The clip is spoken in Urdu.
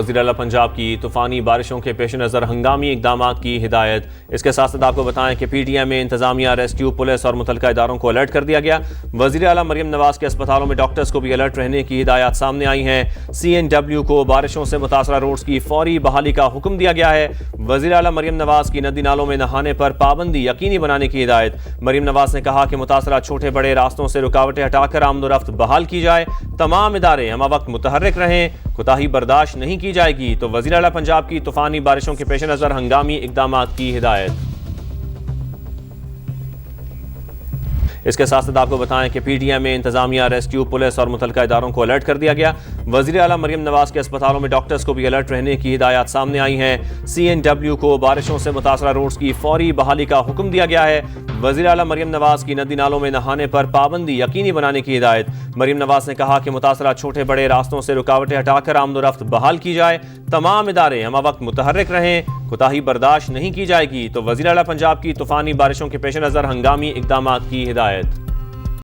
وزیر اعلیٰ پنجاب کی طوفانی بارشوں کے پیش نظر ہنگامی اقدامات کی ہدایت۔ اس کے ساتھ ساتھ آپ کو بتائیں کہ پی ٹی ایم میں انتظامیہ، ریسکیو، پولیس اور متعلقہ اداروں کو الرٹ کر دیا گیا۔ وزیر اعلیٰ مریم نواز کے اسپتالوں میں ڈاکٹرز کو بھی الرٹ رہنے کی ہدایات سامنے آئی ہیں۔ سی این ڈبلیو کو بارشوں سے متاثرہ روڈز کی فوری بحالی کا حکم دیا گیا ہے۔ وزیر اعلیٰ مریم نواز کی ندی نالوں میں نہانے پر پابندی یقینی بنانے کی ہدایت۔ مریم نواز نے کہا کہ متاثرہ چھوٹے بڑے راستوں سے رکاوٹیں ہٹا کر آمد و رفت بحال کی جائے، تمام ادارے ہمہ وقت متحرک رہیں، کوتاہی برداشت نہیں کی جائے گی۔ تو وزیر اعلیٰ پنجاب کی طوفانی بارشوں کے پیش نظر ہنگامی اقدامات کی ہدایت۔ اس کے ساتھ ساتھ آپ کو بتائیں کہ پی ٹی ایم میں انتظامیہ، ریسکیو، پولیس اور متعلقہ اداروں کو الرٹ کر دیا گیا۔ وزیر اعلیٰ مریم نواز کے اسپتالوں میں ڈاکٹرز کو بھی الرٹ رہنے کی ہدایات سامنے آئی ہیں۔ سی این ڈبلیو کو بارشوں سے متاثرہ روڈز کی فوری بحالی کا حکم دیا گیا ہے۔ وزیر اعلیٰ مریم نواز کی ندی نالوں میں نہانے پر پابندی یقینی بنانے کی ہدایت۔ مریم نواز نے کہا کہ متاثرہ چھوٹے بڑے راستوں سے رکاوٹیں ہٹا کر آمد و رفت بحال کی جائے، تمام ادارے ہمہ وقت متحرک رہیں، کوتاہی برداشت نہیں کی جائے گی۔ تو وزیر اعلیٰ پنجاب کی طوفانی بارشوں کے پیش نظر ہنگامی اقدامات کی ہدایت۔